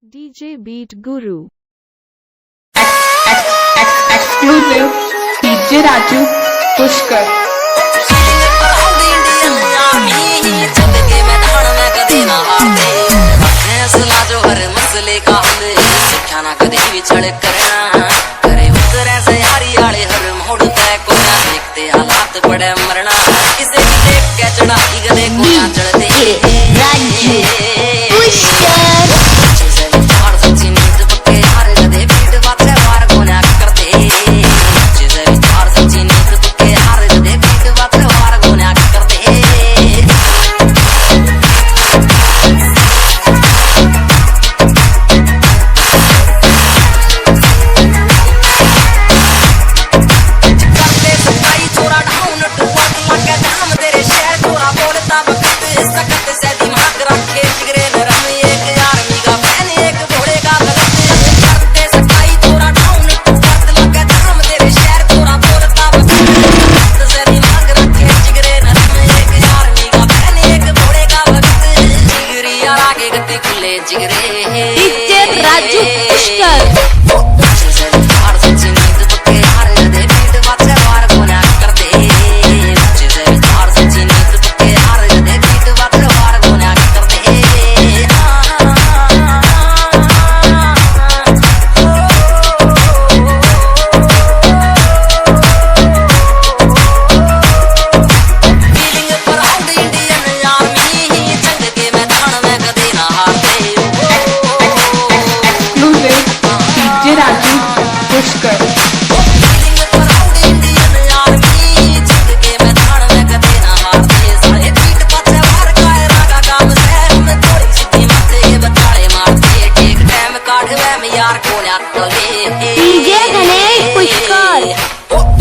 DJ Beat Guru. Exclusive DJ Raju Pushkar. कभी भी छड़ करना करे उतरे से यारी आले हर मोड़ तय को देखते हालात बड़े मरना किसे भी देख के चढ़ाई गले को चढ़ते राजू पुष्कर सच्ची नींद पक्के हार गदे पीठ बाते वार को ना करते जिसे विचार सच्ची नींद पक्के हार गदे पीठ बाते वार को ना करते DJ Raju Pushkar. DJ Raju Pushkar. DJ Ganesh Pushkar.